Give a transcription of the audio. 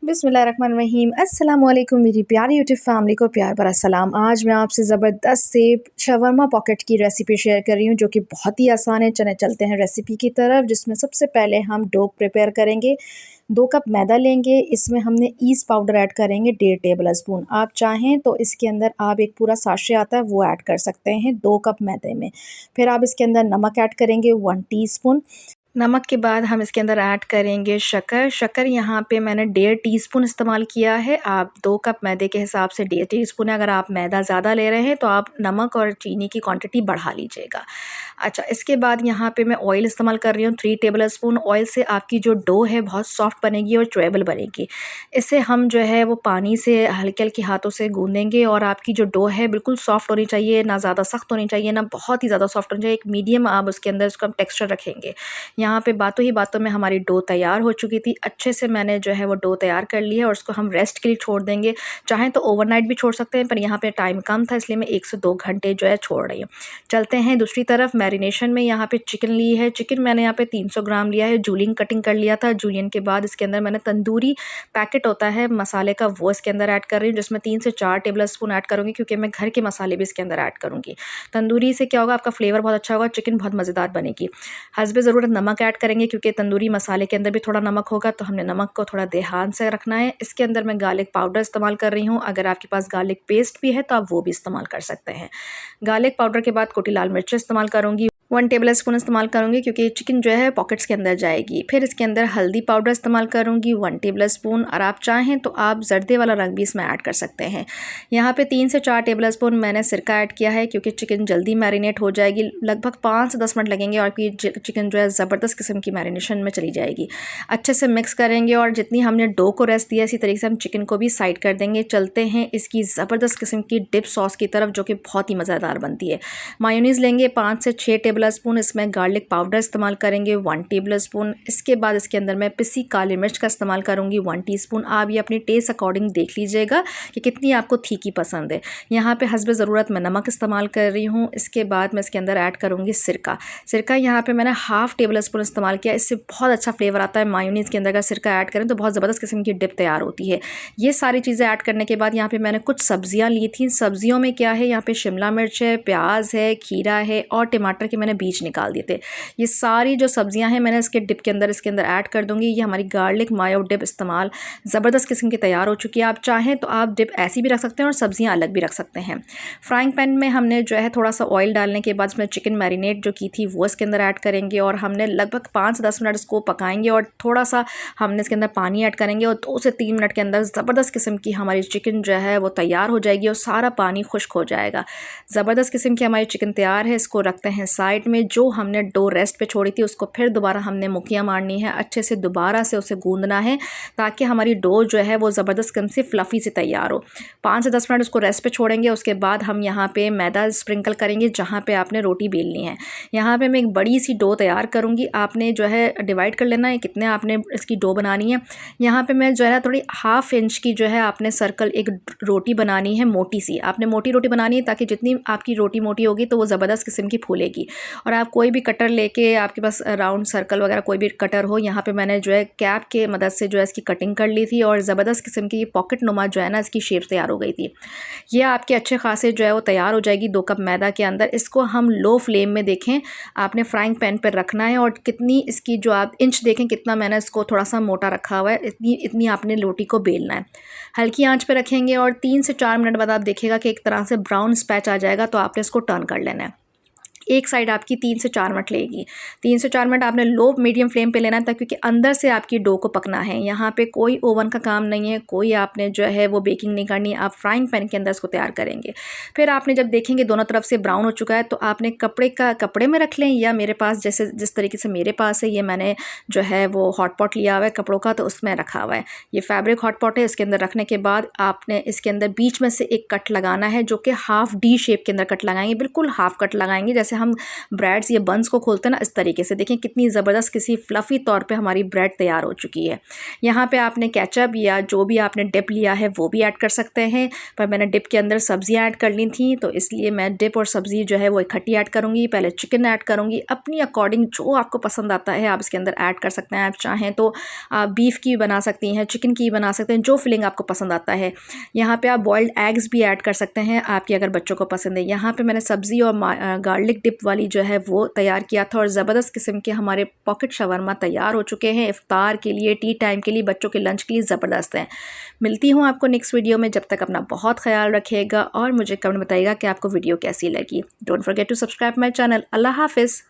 बिस्मिल्लाहिर्रहमानिर्रहीम। अस्सलाम वालेकुम मेरी प्यारी यूट्यूब फैमिली को प्यार भरा सलाम। आज मैं आपसे ज़बरदस्त से शवरमा पॉकेट की रेसिपी शेयर कर रही हूँ जो कि बहुत ही आसान है। चलते हैं रेसिपी की तरफ, जिसमें सबसे पहले हम डो प्रिपेयर करेंगे। 2 कप मैदा लेंगे, इसमें हमने ईस्ट पाउडर ऐड करेंगे 1.5 टेबल स्पून। आप चाहें तो इसके अंदर आप एक पूरा साशे आता है वो ऐड कर सकते हैं 2 कप मैदे में। फिर आप इसके अंदर नमक ऐड करेंगे 1 टीस्पून। नमक के बाद हम इसके अंदर ऐड करेंगे शक्कर यहाँ पे मैंने 1.5 टीस्पून इस्तेमाल किया है। आप 2 कप मैदे के हिसाब से 1.5 टीस्पून है। अगर आप मैदा ज़्यादा ले रहे हैं तो आप नमक और चीनी की क्वांटिटी बढ़ा लीजिएगा। अच्छा, इसके बाद यहाँ पे मैं ऑयल इस्तेमाल कर रही हूँ 3 टेबल स्पून। ऑयल से आपकी जो डो है बहुत सॉफ्ट बनेगी और च्युएबल बनेगी। इसे हम जो है वो पानी से हल्के हल्के हाथों से गूँधेंगे और आपकी जो डो है बिल्कुल सॉफ्ट होनी चाहिए, ना ज़्यादा सख्त होनी चाहिए ना बहुत ही ज़्यादा सॉफ्ट होनी चाहिए। एक मीडियम आप उसके अंदर उसका टेक्स्चर रखेंगे। यहाँ पे बातों ही बातों में हमारी डो तैयार हो चुकी थी। अच्छे से मैंने जो है वो डो तैयार कर लिया है और उसको हम रेस्ट के लिए छोड़ देंगे। चाहें तो ओवरनाइट भी छोड़ सकते हैं, पर यहाँ पे टाइम कम था इसलिए मैं 1 से 2 घंटे जो है छोड़ रही हूँ। चलते हैं दूसरी तरफ। मैरिनेशन में यहाँ पे चिकन ली है। चिकन मैंने यहाँ पे 300 ग्राम लिया है। जूलियन कटिंग कर लिया था। जूलियन के बाद इसके अंदर मैंने तंदूरी पैकेट होता है मसाले का, वो इसके अंदर ऐड कर रही हूँ, जिसमें 3 से 4 टेबल स्पून ऐड करूँगी क्योंकि मैं घर के मसाले भी इसके अंदर ऐड करूँगी। तंदूरी से क्या होगा, आपका फ्लेवर बहुत अच्छा होगा, चिकन बहुत मज़ेदार बनेगी। हस्बे ज़रूरत नमक ऐड करेंगे क्योंकि तंदूरी मसाले के अंदर भी थोड़ा नमक होगा, तो हमने नमक को थोड़ा ध्यान से रखना है। इसके अंदर मैं गार्लिक पाउडर इस्तेमाल कर रही हूँ। अगर आपके पास गार्लिक पेस्ट भी है तो आप वो भी इस्तेमाल कर सकते हैं। गार्लिक पाउडर के बाद कुटी लाल मिर्च इस्तेमाल करूँगी। 1 टेबल स्पून इस्तेमाल करूँगी क्योंकि चिकन जो है पॉकेट्स के अंदर जाएगी। फिर इसके अंदर हल्दी पाउडर इस्तेमाल करूँगी 1 टेबल स्पून, और आप चाहें तो आप जर्दे वाला रंग भी इसमें ऐड कर सकते हैं। यहाँ पे 3 से 4 टेबल स्पून मैंने सिरका ऐड किया है क्योंकि चिकन जल्दी मैरिनेट हो जाएगी। लगभग 5 से 10 मिनट लगेंगे और आपकी चिकन जो है ज़बरदस्त किस्म की मैरिनेशन में चली जाएगी। अच्छे से मिक्स करेंगे और जितनी हमने डो को रेस्ट दिया इसी तरीके से हम चिकन को भी साइड कर देंगे। चलते हैं इसकी ज़बरदस्त किस्म की डिप सॉस की तरफ जो कि बहुत ही मज़ेदार बनती है। मायोनीज़ लेंगे 5 से 6 टेबल स्पून। इसमें गार्लिक पाउडर इस्तेमाल करेंगे 1 टेबल स्पून। इसके बाद इसके अंदर मैं पिसी काली मिर्च का इस्तेमाल करूँगी 1 टीस्पून। आप ये अपनी टेस्ट अकॉर्डिंग देख लीजिएगा कि कितनी आपको तीखी पसंद है। यहाँ पे हस्बे ज़रूरत मैं नमक इस्तेमाल कर रही हूँ। इसके बाद मैं इसके अंदर ऐड करूँगी सिरका यहाँ पे मैंने हाफ़ टेबल स्पून इस्तेमाल किया। इससे बहुत अच्छा फ्लेवर आता है। मायोनीज़ के अंदर अगर सिरका ऐड करें तो बहुत ज़बरदस्त किस्म की डिप तैयार होती है। ये सारी चीज़ें ऐड करने के बाद यहाँ पे मैंने कुछ सब्जियाँ ली थी। सब्जियों में क्या है, यहाँ पे शिमला मिर्च है, प्याज है, खीरा है और टमाटर के मैंने बीज निकाल दिए थे। ये सारी जो सब्जियां हैं मैंने इसके डिप के अंदर ऐड कर दूंगी। ये हमारी गार्लिक मायो डिप इस्तेमाल ज़बरदस्त किस्म की तैयार हो चुकी है। आप चाहें तो आप डिप ऐसी भी रख सकते हैं और सब्जियां अलग भी रख सकते हैं। फ्राइंग पैन में हमने जो है थोड़ा सा ऑयल डालने के बाद इसमें चिकन मैरिनेट जो की थी वो इसके अंदर ऐड करेंगे और हमने लगभग 5 से 10 मिनट इसको पकाएंगे और थोड़ा सा हमने इसके अंदर पानी ऐड करेंगे और 2 से 3 मिनट के अंदर ज़बरदस्त किस्म की हमारी चिकन जो है वो तैयार हो जाएगी और सारा पानी खुश्क हो जाएगा। ज़बरदस्त किस्म की हमारी चिकन तैयार है। इसको रखते हैं साइड में। जो हमने डो रेस्ट पे छोड़ी थी उसको फिर दोबारा हमने मुखियाँ मारनी है, अच्छे से दोबारा से उसे गूंदना है ताकि हमारी डो जो है वो ज़बरदस्त किस्म से फ्लफ़ी से तैयार हो। 5 से 10 मिनट उसको रेस्ट पे छोड़ेंगे। उसके बाद हम यहाँ पे मैदा स्प्रिंकल करेंगे जहाँ पे आपने रोटी बेलनी है। यहाँ पे मैं एक बड़ी सी डो तैयार करूँगी। आपने जो है डिवाइड कर लेना है कितने आपने इसकी डो बनानी है। यहाँ पे मैं जो है थोड़ी ½ इंच की जो है आपने सर्कल एक रोटी बनानी है, मोटी सी। आपने मोटी रोटी बनानी है ताकि जितनी आपकी रोटी मोटी होगी तो वो ज़बरदस्त किस्म की फूलेगी। और आप कोई भी कटर लेके, आपके पास राउंड सर्कल वगैरह कोई भी कटर हो, यहाँ पे मैंने जो है कैप के मदद से जो है इसकी कटिंग कर ली थी और ज़बरदस्त किस्म की पॉकेट नुमा जो है ना इसकी शेप तैयार हो गई थी। ये आपके अच्छे खासे जो है वो तैयार हो जाएगी 2 कप मैदा के अंदर। इसको हम लो फ्लेम में देखें, आपने फ्राइंग पैन पर रखना है और कितनी इसकी जो आप इंच देखें कितना मैंने इसको थोड़ा सा मोटा रखा हुआ है, इतनी आपने रोटी को बेलना है। हल्की आंच पे रखेंगे और 3 से 4 मिनट बाद आप देखिएगा कि एक तरह से ब्राउन स्पैच आ जाएगा तो आपने इसको टर्न कर लेना है। एक साइड आपकी 3 से 4 मिनट लेगी। 3 से 4 मिनट आपने लो मीडियम फ्लेम पे लेना है क्योंकि अंदर से आपकी डो को पकना है। यहाँ पे कोई ओवन का काम नहीं है, कोई आपने जो है वो बेकिंग नहीं करनी है। आप फ्राइंग पैन के अंदर इसको तैयार करेंगे। फिर आपने जब देखेंगे दोनों तरफ से ब्राउन हो चुका है तो आपने कपड़े में रख लें, या मेरे पास जिस तरीके से मेरे पास है, ये मैंने जो है वो हॉट पॉट लिया हुआ है कपड़ों का तो उसमें रखा हुआ है। ये फैब्रिक हॉट पॉट है। इसके अंदर रखने के बाद आपने इसके अंदर बीच में से एक कट लगाना है जो कि हाफ डी शेप के अंदर कट लगाएंगे, बिल्कुल हाफ कट लगाएंगे जैसे हम ब्रेड्स या बंस को खोलते हैं ना, इस तरीके से देखें कितनी ज़बरदस्त किसी फ्लफ़ी तौर पे हमारी ब्रेड तैयार हो चुकी है। यहाँ पे आपने केचप या जो भी आपने डिप लिया है वो भी ऐड कर सकते हैं, पर मैंने डिप के अंदर सब्ज़ियाँ ऐड कर ली थी, तो इसलिए मैं डिप और सब्ज़ी जो है वो इकट्ठी ऐड करूँगी। पहले चिकन ऐड करूँगी, अपनी अकॉर्डिंग जो आपको पसंद आता है आप इसके अंदर ऐड कर सकते हैं। आप चाहें तो आप बीफ की बना सकती हैं, चिकन की बना सकते हैं, जो फिलिंग आपको पसंद आता है। यहाँ पे आप बॉइल्ड एग्स भी ऐड कर सकते हैं आपके अगर बच्चों को पसंद है। यहाँ पे मैंने सब्ज़ी और गार्लिक डिप वाली जो है वो तैयार किया था और ज़बरदस्त किस्म के हमारे पॉकेट शवरमा तैयार हो चुके हैं। इफ्तार के लिए, टी टाइम के लिए, बच्चों के लंच के लिए ज़बरदस्त हैं। मिलती हूँ आपको नेक्स्ट वीडियो में, जब तक अपना बहुत ख्याल रखिएगा और मुझे कमेंट बताइएगा कि आपको वीडियो कैसी लगी। Don't forget to subscribe my channel. अल्लाह हाफिज़।